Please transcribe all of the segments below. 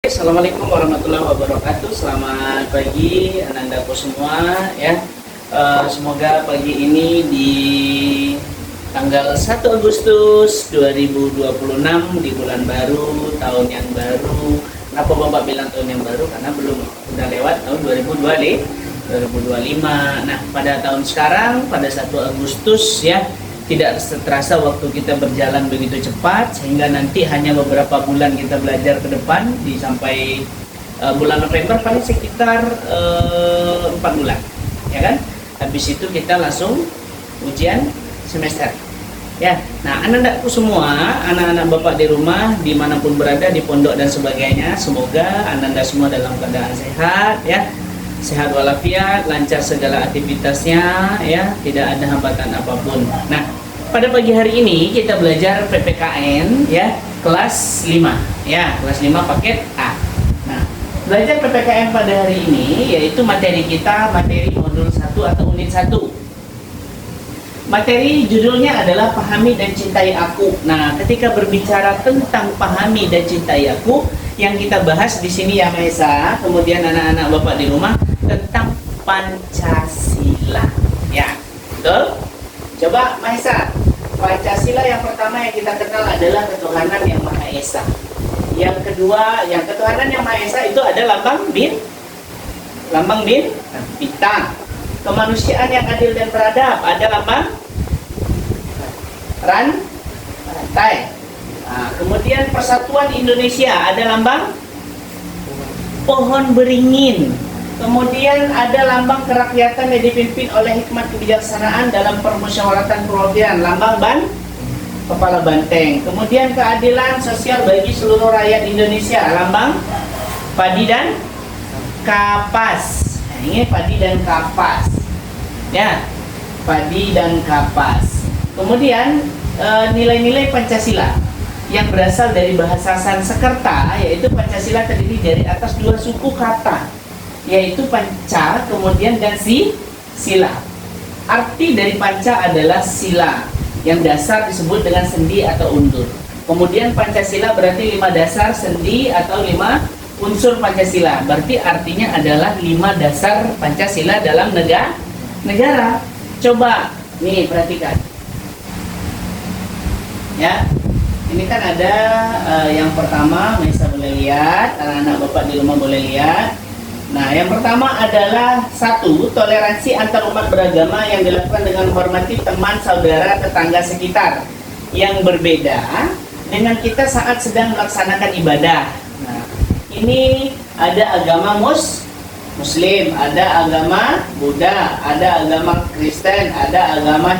Assalamualaikum warahmatullahi wabarakatuh. Selamat pagi anandaku semua ya. Semoga pagi ini di tanggal 1 Agustus 2026 di bulan baru, tahun yang baru. Kenapa Bapak bilang tahun yang baru? Karena belum udah lewat tahun 2025. Nah, pada tahun sekarang pada 1 Agustus ya, tidak terasa waktu kita berjalan begitu cepat, sehingga nanti hanya beberapa bulan kita belajar ke depan sampai bulan November paling sekitar 4 bulan ya kan. Habis itu kita langsung ujian semester ya. Nah, anak-anakku semua, anak-anak Bapak di rumah dimanapun berada, di pondok dan sebagainya, semoga anak-anak semua dalam keadaan sehat ya, sehat walafiat, lancar segala aktivitasnya ya, tidak ada hambatan apapun. Nah, pada pagi hari ini kita belajar PPKN ya, kelas 5 ya, kelas 5 paket A. Nah, belajar PPKN pada hari ini yaitu materi kita, materi modul 1 atau unit 1. Materi judulnya adalah Pahami dan Cintai Aku. Nah, ketika berbicara tentang pahami dan cintai aku, yang kita bahas di sini ya Maesa, kemudian anak-anak Bapak di rumah, tentang Pancasila. Ya, betul? Coba Maesa, Pancasila yang pertama yang kita kenal adalah ketuhanan yang Maha Esa. Yang kedua, yang ketuhanan yang Maha Esa itu ada lambang bintang. Kemanusiaan yang adil dan beradab ada lambang rantai. Nah, kemudian persatuan Indonesia ada lambang pohon beringin. Kemudian ada lambang kerakyatan yang dipimpin oleh hikmat kebijaksanaan dalam permusyawaratan perwakilan, lambang kepala banteng. Kemudian keadilan sosial bagi seluruh rakyat Indonesia, lambang padi dan kapas. Nah, ini padi dan kapas ya, padi dan kapas. Kemudian nilai-nilai Pancasila yang berasal dari bahasa Sanskerta, yaitu Pancasila terdiri dari atas 2 suku kata, yaitu panca kemudian dan sila. Arti dari panca adalah sila, yang dasar disebut dengan sendi atau undur. Kemudian Pancasila berarti 5 dasar sendi atau 5 unsur Pancasila. Berarti artinya adalah 5 dasar Pancasila dalam negara. Coba nih perhatikan ya, ini kan ada yang pertama, Maesa boleh lihat, anak-anak Bapak di rumah boleh lihat. Nah, yang pertama adalah 1, toleransi antar umat beragama yang dilakukan dengan menghormati teman, saudara, tetangga sekitar yang berbeda dengan kita saat sedang melaksanakan ibadah. Nah, ini ada agama Muslim, ada agama Buddha, ada agama Kristen, ada agama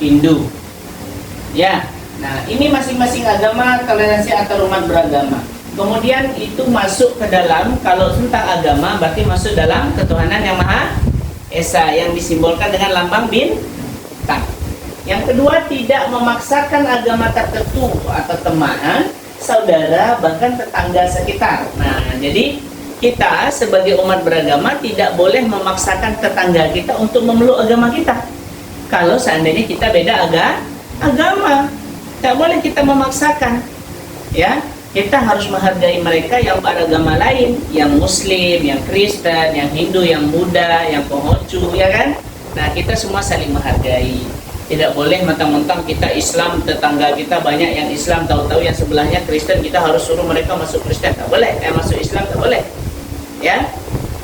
Hindu. Ya, nah ini masing-masing agama toleransi antar umat beragama. Kemudian itu masuk ke dalam, kalau tentang agama berarti masuk dalam ketuhanan yang Maha Esa yang disimbolkan dengan lambang bintang. Yang kedua, tidak memaksakan agama tertentu atau teman, saudara, bahkan tetangga sekitar. Nah, jadi kita sebagai umat beragama tidak boleh memaksakan tetangga kita untuk memeluk agama kita. Kalau seandainya kita beda agama, tidak boleh kita memaksakan ya. Kita harus menghargai mereka yang beragama lain, yang Muslim, yang Kristen, yang Hindu, yang Buddha, yang Konghucu, ya kan? Nah, kita semua saling menghargai. Tidak boleh mentang-mentang kita Islam, tetangga kita banyak yang Islam, tahu-tahu yang sebelahnya Kristen, kita harus suruh mereka masuk Kristen. Tak boleh, masuk Islam tak boleh. Ya,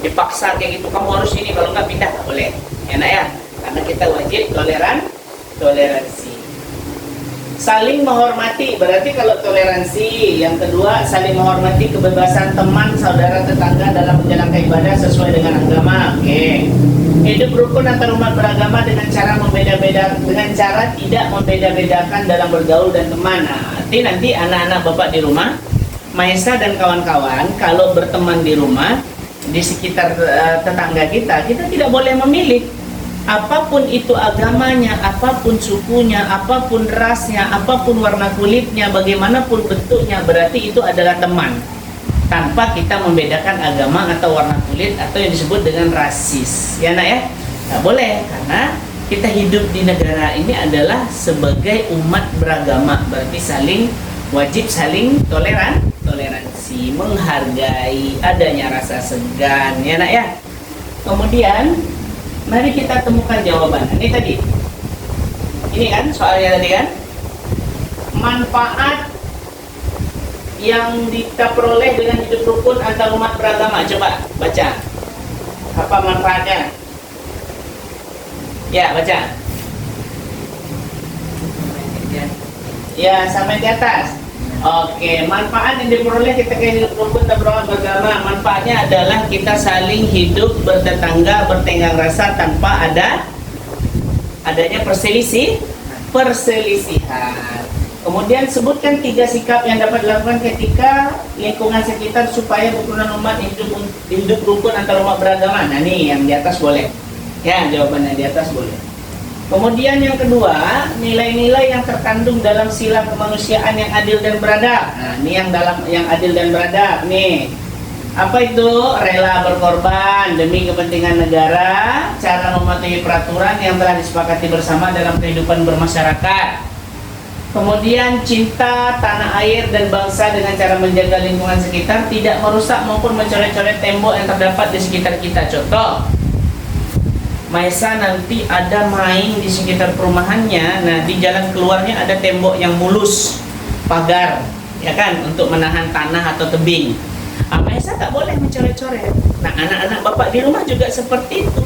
dipaksa kayak gitu, kamu harus ini, kalau nggak pindah tak boleh. Enak ya? Karena kita wajib toleransi. Saling menghormati, berarti kalau toleransi. Yang kedua, saling menghormati kebebasan teman, saudara, tetangga dalam menjalankan ibadah sesuai dengan agama. Oke. Hidup rukun antar umat beragama dengan cara tidak membeda-bedakan dalam bergaul dan teman. Nah, nanti anak-anak Bapak di rumah, Maesa dan kawan-kawan, kalau berteman di rumah, di sekitar tetangga kita tidak boleh memilih. Apapun itu agamanya, apapun sukunya, apapun rasnya, apapun warna kulitnya, bagaimanapun bentuknya, berarti itu adalah teman. Tanpa kita membedakan agama atau warna kulit atau yang disebut dengan rasis. Ya nak ya? Nggak boleh, karena kita hidup di negara ini adalah sebagai umat beragama. Berarti wajib saling toleransi. menghormati, menghargai, adanya rasa segan, ya nak ya. Kemudian mari kita temukan jawaban. Ini tadi, ini kan soalnya tadi kan, manfaat yang kita peroleh dengan hidup rukun antar umat beragama. Coba baca, apa manfaatnya? Ya, baca. Ya, sampai di atas. Oke, manfaat yang diperoleh ketika hidup rukun dan beragama, manfaatnya adalah kita saling hidup bertetangga, bertenggang rasa tanpa adanya perselisihan. Kemudian sebutkan 3 sikap yang dapat dilakukan ketika lingkungan sekitar supaya kerukunan umat hidup rukun antar umat beragama. Nah, nih yang di atas boleh. Ya, jawabannya di atas boleh. Kemudian yang kedua, nilai-nilai yang terkandung dalam sila kemanusiaan yang adil dan beradab. Nah, ini yang adil dan beradab nih. Apa itu? Rela berkorban demi kepentingan negara, cara mematuhi peraturan yang telah disepakati bersama dalam kehidupan bermasyarakat. Kemudian cinta tanah air dan bangsa dengan cara menjaga lingkungan sekitar, tidak merusak maupun mencoret-coret tembok yang terdapat di sekitar kita. Contoh, Maesa nanti ada main di sekitar perumahannya. Nah, di jalan keluarnya ada tembok yang mulus, pagar, ya kan, untuk menahan tanah atau tebing. Maesa tak boleh mencoret-coret. Nah, anak-anak bapak di rumah juga seperti itu,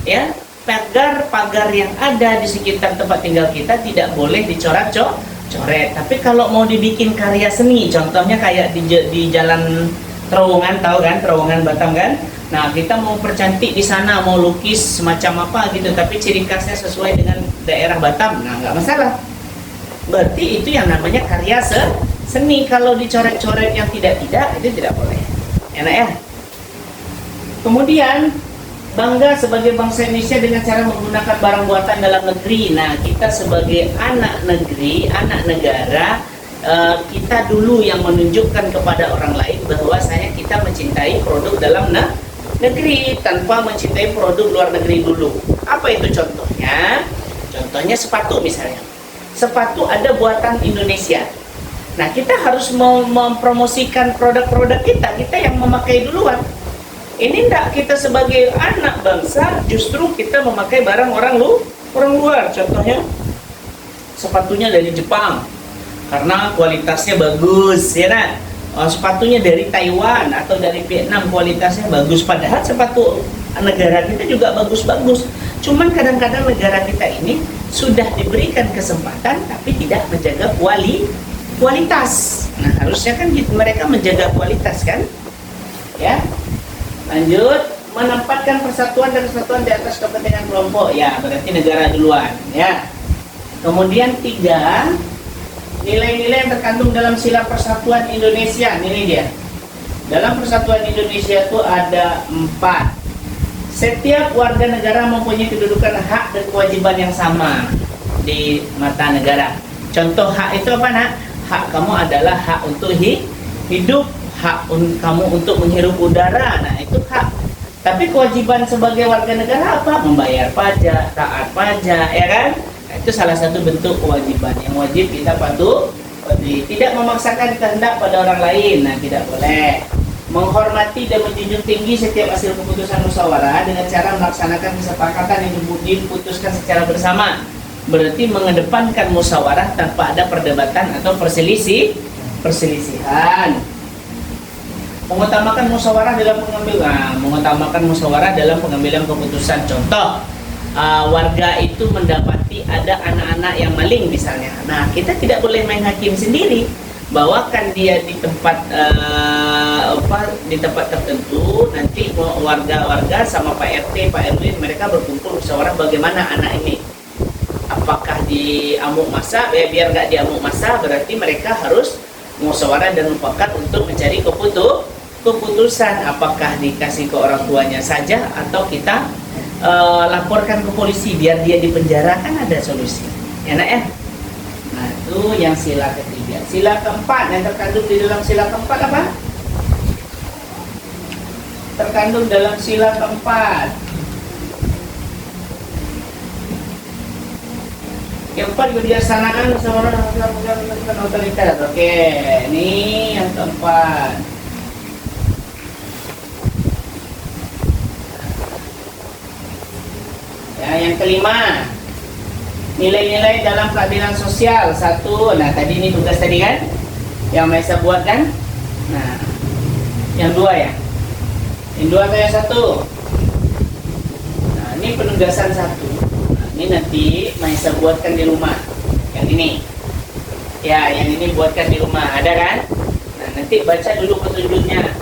ya. Pagar-pagar yang ada di sekitar tempat tinggal kita tidak boleh dicoret-coret. Tapi kalau mau dibikin karya seni, contohnya kayak di jalan Terowongan, tahu kan, Terowongan Batam kan? Nah, kita mau percantik di sana, mau lukis semacam apa gitu, tapi ciri khasnya sesuai dengan daerah Batam, nah nggak masalah. Berarti itu yang namanya karya seni. Kalau dicoret-coret yang tidak-tidak, itu tidak boleh. Enak ya? Kemudian, bangga sebagai bangsa Indonesia dengan cara menggunakan barang buatan dalam negeri. Nah, kita sebagai anak negeri, anak negara, kita dulu yang menunjukkan kepada orang lain bahwasanya kita mencintai produk dalam negeri tanpa mencintai produk luar negeri dulu. Apa itu contohnya? Contohnya sepatu misalnya. Sepatu ada buatan Indonesia. Nah, kita harus mempromosikan produk-produk kita yang memakai duluan. Ini enggak, kita sebagai anak bangsa justru kita memakai barang orang luar. Contohnya sepatunya dari Jepang karena kualitasnya bagus, ya kan? Sepatunya dari Taiwan atau dari Vietnam kualitasnya bagus, padahal sepatu negara kita juga bagus-bagus. Cuman kadang-kadang negara kita ini sudah diberikan kesempatan tapi tidak menjaga kualitas. Nah, harusnya kan mereka menjaga kualitas kan? Ya. Lanjut, menempatkan persatuan dan kesatuan di atas kepentingan kelompok. Ya, berarti negara duluan, ya. Kemudian 3, nilai-nilai yang terkandung dalam sila persatuan Indonesia. Ini dia. Dalam persatuan Indonesia itu ada 4. Setiap warga negara mempunyai kedudukan hak dan kewajiban yang sama di mata negara. Contoh hak itu apa, nak? Hak kamu adalah hak untuk hidup, hak kamu untuk menghirup udara. Nah, itu hak. Tapi kewajiban sebagai warga negara apa? Membayar pajak, taat pajak, ya kan? Itu salah satu bentuk kewajiban yang wajib kita patuhi. Tidak memaksakan kehendak pada orang lain. Nah, tidak boleh. Menghormati dan menjunjung tinggi setiap hasil keputusan musyawarah dengan cara melaksanakan kesepakatan yang diputuskan secara bersama. Berarti mengedepankan musyawarah tanpa ada perdebatan atau perselisihan. Mengutamakan musyawarah dalam pengambilan keputusan. Contoh, warga itu mendapati ada anak-anak yang maling misalnya. Nah, kita tidak boleh main hakim sendiri. Bawakan dia di tempat di tempat tertentu, nanti warga-warga sama Pak RT, Pak RW mereka berkumpul musyawarah bagaimana anak ini. Apakah diamuk massa? Ya, biar nggak diamuk massa, berarti mereka harus musyawarah dan mufakat untuk mencari keputusan. Apakah dikasih ke orang tuanya saja atau kita laporkan ke polisi biar dia dipenjara, kan ada solusi. Enak ya? Nah, itu yang sila ketiga. Sila keempat yang terkandung di dalam sila keempat apa? Terkandung dalam sila keempat. Keempat, kebijaksanaan musyawarah otoriter. Oke, ini yang keempat. yang kelima, nilai-nilai dalam keadilan sosial 1. Nah, tadi ini tugas tadi kan yang Maisa buat kan. Nah, yang 2 ya, yang 2 atau yang 1? Nah, ini penugasan 1. Nah, ini nanti Maisa buatkan di rumah. Yang ini ya, yang ini buatkan di rumah, ada kan? Nah, nanti baca dulu petunjuknya.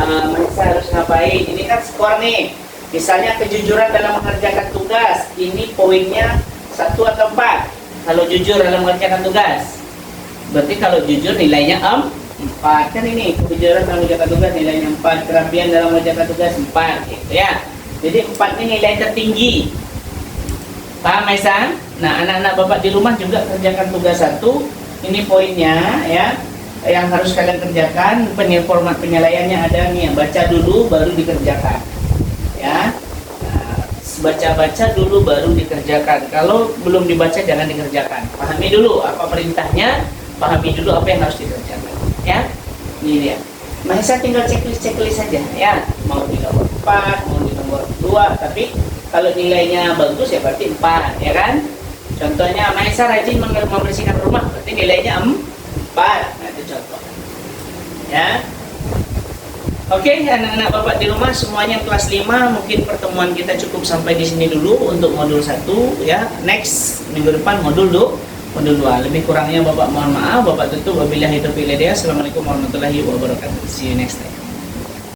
Maisa harus ngapain? Ini kan skor nih. Misalnya kejujuran dalam mengerjakan tugas, ini poinnya 1 atau 4. Kalau jujur dalam mengerjakan tugas, berarti kalau jujur nilainya 4 kan. Ini kejujuran dalam mengerjakan tugas nilainya 4, kerapian dalam mengerjakan tugas 4 gitu ya. Jadi 4 ini nilai tertinggi. Paham Maisa? Nah, anak-anak Bapak di rumah juga kerjakan tugas 1. Ini poinnya ya, yang harus kalian kerjakan. Format penilaiannya ada nih, baca dulu baru dikerjakan ya. Nah, baca-baca dulu baru dikerjakan. Kalau belum dibaca jangan dikerjakan. Pahami dulu apa perintahnya, pahami dulu apa yang harus dikerjakan ya. Ini dia. Maisa tinggal checklist saja ya. Mau di nomor 4, mau di nomor 2, tapi kalau nilainya bagus ya berarti 4 ya kan. Contohnya Maisa rajin membersihkan rumah, berarti nilainya 4. Nah, itu contoh ya. Oke, anak-anak Bapak di rumah semuanya kelas 5, mungkin pertemuan kita cukup sampai di sini dulu untuk modul 1 ya. Next minggu depan modul 2. Lebih kurangnya Bapak mohon maaf. Bapak tutup, wabillahi taufiq wal hidayah. Assalamualaikum warahmatullahi wabarakatuh. See you next time.